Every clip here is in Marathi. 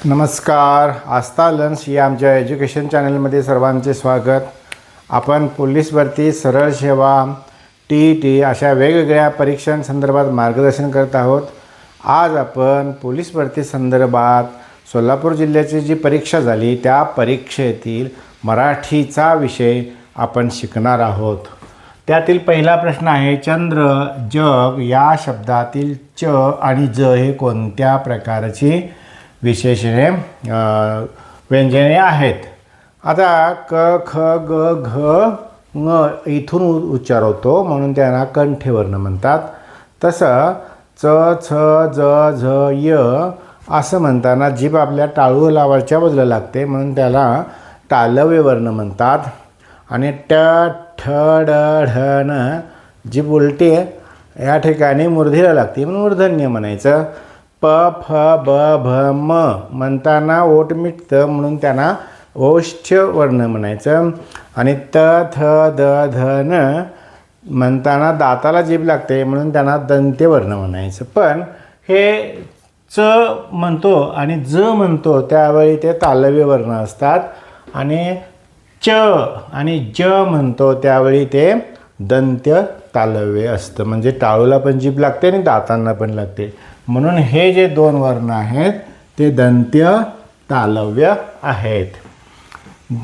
नमस्कार. आस्था लर्न्स या आमच्या एज्युकेशन चॅनलमध्ये सर्वांचे स्वागत. आपण पोलीस भरती, सरळ सेवा, TET अशा वेगवेगळ्या परीक्षांसंदर्भात मार्गदर्शन करत आहोत. आज आपण पोलीस भरती संदर्भात सोलापूर जिल्ह्याची जी परीक्षा झाली त्या परीक्षेतील मराठीचा विषय आपण शिकणार आहोत. त्यातील पहिला प्रश्न आहे, चंद्र, जग या शब्दातील च आणि ज हे कोणत्या प्रकारची विशेषणे व्यंजने आहेत. आता क, ख, ग, घ, ङ इथून उच्चार होतो म्हणून त्यांना कंठ्यवर्ण म्हणतात. तसं च, छ, ज, झ, य असं म्हणताना जीभ आपल्या टाळूलावरच्या बाजूला लागते म्हणून त्याला तालव्य वर्ण म्हणतात. आणि ट, ठ, ड, ढ, न जीभ उलटी या ठिकाणी मूर्धीला लागते म्हणून मूर्धन्य म्हणायचं. प, फ, ब, भ, म म्हणताना ओठ मिटतं म्हणून त्यांना ओष्ठ वर्ण म्हणायचं. आणि त, थ, द, ध, न म्हणताना दाताला जीभ लागते म्हणून त्यांना दंत्यवर्ण म्हणायचं. पण हे च म्हणतो आणि ज म्हणतो त्यावेळी ते तालव्य वर्ण असतात आणि च आणि ज म्हणतो त्यावेळी ते दंत्य तालव्य असतं. म्हणजे टाळूला पण जीभ लागते आणि दातांना पण लागते म्हणून हे जे दोन वर्ण आहेत ते दंत्य तालव्य आहेत.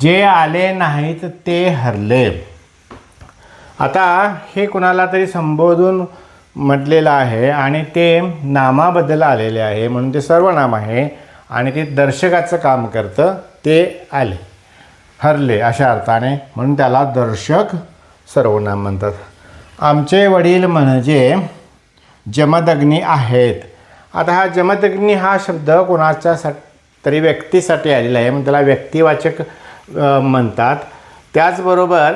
जे आले नाहीत ते हरले. आता हे कुणाला तरी संबोधून म्हटलेलं आहे आणि ते नामाबद्दल आलेले आहे म्हणून ते सर्वनाम आहे आणि ते दर्शकाचं काम करतं. ते आले, हरले अशा अर्थाने म्हणून त्याला दर्शक सर्वनाम म्हणतात. आमचे वडील म्हणजे जमदग्नी आहेत. आता हा जमदग्नी हा शब्द कोणाच्या तरी व्यक्तीसाठी आलेला आहे म्हणून त्याला व्यक्तिवाचक म्हणतात. त्याचबरोबर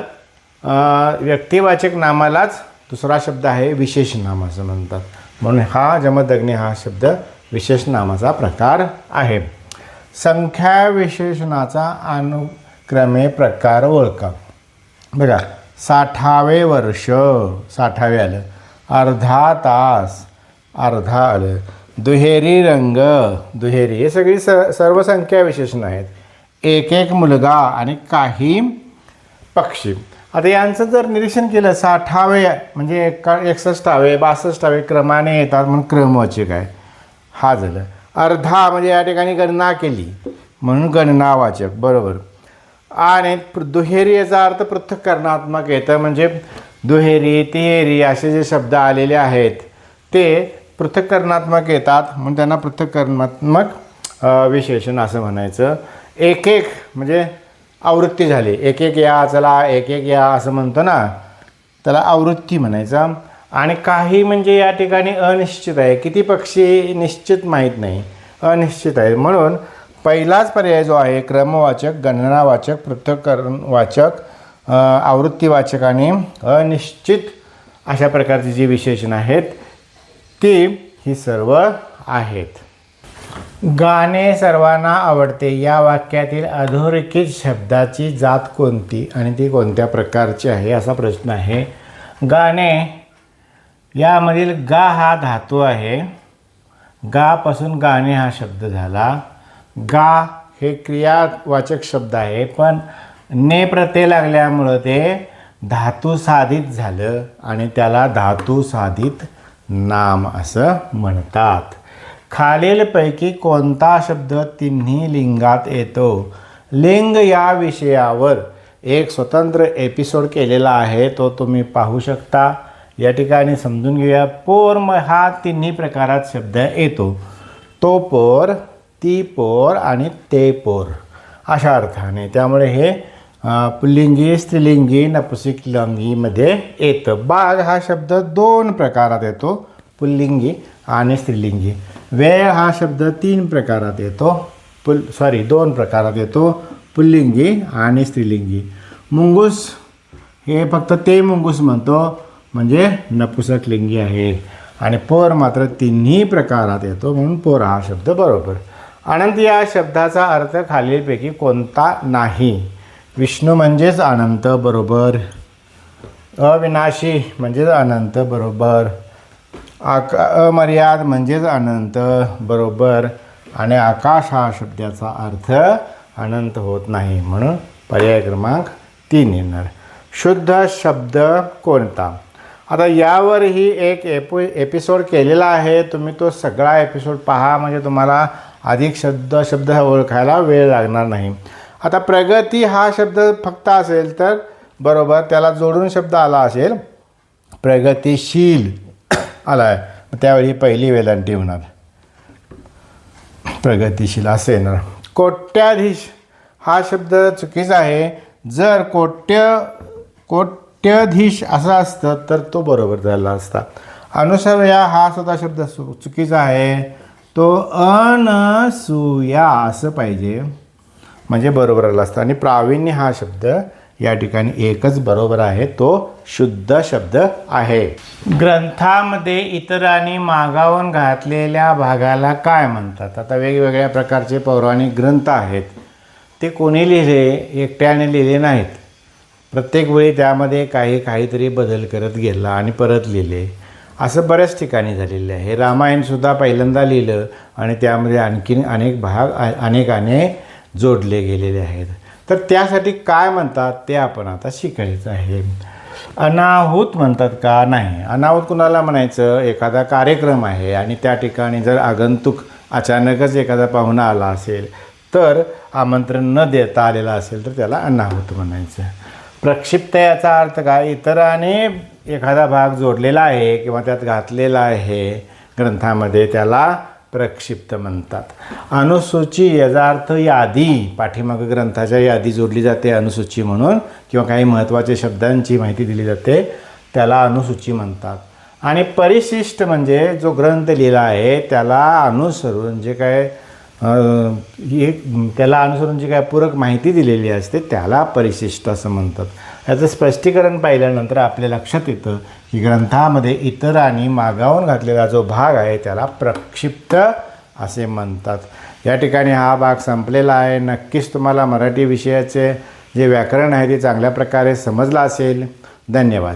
व्यक्तिवाचक नामालाच दुसरा शब्द आहे विशेष नाम असं म्हणतात. म्हणून हा जमदग्नी हा शब्द विशेष नामाचा प्रकार आहे. संख्या विशेषणाचा अनुक्रमे प्रकार ओळखा. बघा, 60वे वर्ष 60वे आलं, अर्धा तास अर्धा आलं, दुहेरी रंग दुहेरी हे सगळी सर्व संख्या विशेषणं आहेत. एक एक मुलगा आणि काही पक्षी. आता यांचं जर निरीक्षण केलं 60वे म्हणजे 61वे 62वे क्रमाने येतात म्हणून क्रमवाचक आहे. हा झालं. अर्धा म्हणजे या ठिकाणी गणना केली म्हणून गणनावाचक बरोबर. आणि दुहेरी याचा अर्थ पृथक्करणात्मक येतं म्हणजे दुहेरी तिहेरी असे जे शब्द आलेले आहेत ते पृथक्करणात्मक येतात म्हणून त्यांना पृथक्करणात्मक विशेषण असं म्हणायचं. एक एक म्हणजे आवृत्ती झाली, एक एक या चला एक एक या असं म्हणतो ना त्याला आवृत्ती म्हणायचं. आणि काही म्हणजे या ठिकाणी अनिश्चित आहे, किती पक्षी निश्चित माहीत नाही, अनिश्चित आहे म्हणून पहिलाच पर्याय जो आहे क्रमवाचक, गणनावाचक, पृथक्करणवाचक, आवृत्तीवाचक आणि अनिश्चित अशा प्रकारची जी विशेषणं आहेत ती ही सर्व आहेत. गाणे सर्वांना आवडते या वाक्यातील अधोरेखित शब्दाची जात कोणती आणि ती कोणत्या प्रकारची आहे असा प्रश्न आहे. गाणे यामधील गा हा धातू आहे. गापासून गाणे हा शब्द झाला. गा हे क्रियावाचक शब्द आहे पण ने प्रत्यय लागल्यामुळं ते धातू साधित झालं आणि त्याला धातू साधित नाम असं म्हणतात. खालीलपैकी कोणता शब्द तिन्ही लिंगात येतो. लिंग या विषयावर एक स्वतंत्र एपिसोड केलेला आहे, तो तुम्ही पाहू शकता. या ठिकाणी समजून घेऊया. पोर हा तिन्ही प्रकारात शब्द येतो. तो पोर, ती पोर आणि ते पोर अशा अर्थाने. त्यामुळे हे पुल्लिंगी, स्त्रीलिंगी, नपुंसकलिंगीमध्ये येतं. बाग हा शब्द दोन प्रकारात येतो, पुल्लिंगी आणि स्त्रीलिंगी. वेळ हा शब्द तीन प्रकारात येतो, दोन प्रकारात येतो, पुल्लिंगी आणि स्त्रीलिंगी. मुंगूस हे फक्त ते मुंगूस म्हणतो म्हणजे नपुंसकलिंगी आहे. आणि पोर मात्र तिन्ही प्रकारात येतो म्हणून पोर हा शब्द बरोबर. अनंत या शब्दाचा अर्थ खालीलपैकी कोणता नाही. विष्णू म्हणजेच अनंत बरोबर. अविनाशी म्हणजेच अनंत बरोबर. अमर्याद म्हणजेच अनंत बरोबर. आणि आकाश हा शब्दाचा अर्थ अनंत होत नाही, म्हणून पर्याय क्रमांक 3 येणार. शुद्ध शब्द कोणता? आता यावरही एक एपिसोड केलेला आहे, तुम्ही तो सगळा एपिसोड पहा, म्हणजे तुम्हाला अधिक शब्द ओळखायला वेळ लागणार नाही. आता प्रगती हा शब्द फक्त असेल तर बरोबर, त्याला जोडून शब्द आला असेल प्रगतिशील आला आहे, त्यावेळी पहिली वेलांटी होणार, प्रगतिशील असे येणार. कोट्याधीश हा शब्द चुकीचा आहे. जर कोट्याधीश असं असतं तर तो बरोबर झाला असता. अनुसया हा सुद्धा शब्द चुकीचा आहे, तो अनसूया असं पाहिजे, म्हणजे बरोबर आला असता. आणि प्रावीण्य हा शब्द या ठिकाणी एकच बरोबर आहे, तो शुद्ध शब्द आहे. ग्रंथामध्ये इतरांनी मागावून घातलेल्या भागाला काय म्हणतात? आता वेगवेगळ्या प्रकारचे पौराणिक ग्रंथ आहेत, ते कोणी लिहिले? एकट्याने लिहिले नाहीत. प्रत्येक वेळी त्यामध्ये काहीतरी बदल करत गेला आणि परत लिहिले, असं बऱ्याच ठिकाणी झालेलं आहे. रामायणसुद्धा पहिल्यांदा लिहिलं आणि त्यामध्ये आणखीन अनेक भाग अनेकाने जोडले गेलेले आहेत. तर त्यासाठी काय म्हणतात ते आपण आता शिकायचं आहे. अनाहूत म्हणतात का? नाही. अनाहूत कुणाला म्हणायचं? एखादा कार्यक्रम आहे आणि त्या ठिकाणी जर आगंतुक अचानकच एखादा पाहुणा आला असेल, तर आमंत्रण न देता आलेला असेल तर त्याला अनाहूत म्हणायचं. प्रक्षिप्त याचा अर्थ काय? इतराने एखादा भाग जोडलेला आहे किंवा त्यात घातलेला आहे ग्रंथामध्ये, त्याला प्रक्षिप्त म्हणतात. अनुसूची याचा अर्थ यादी, पाठीमागं ग्रंथाच्या यादी जोडली जाते अनुसूची म्हणून, किंवा काही महत्त्वाच्या शब्दांची माहिती दिली जाते, त्याला अनुसूची म्हणतात. आणि परिशिष्ट म्हणजे जो ग्रंथ लिहिला आहे त्याला अनुसरून जे काय त्याला अनुसरून जी काय पूरक माहिती दिलेली असते त्याला परिशिष्ट असं म्हणतात. याचं स्पष्टीकरण पाहिल्यानंतर आपल्या लक्षात येतं की ग्रंथामध्ये इतरांनी मागावून घातलेला जो भाग आहे त्याला प्रक्षिप्त असे म्हणतात. या ठिकाणी हा भाग संपलेला आहे. नक्कीच तुम्हाला मराठी विषयाचे जे व्याकरण आहे ते चांगल्या प्रकारे समजलं असेल. धन्यवाद.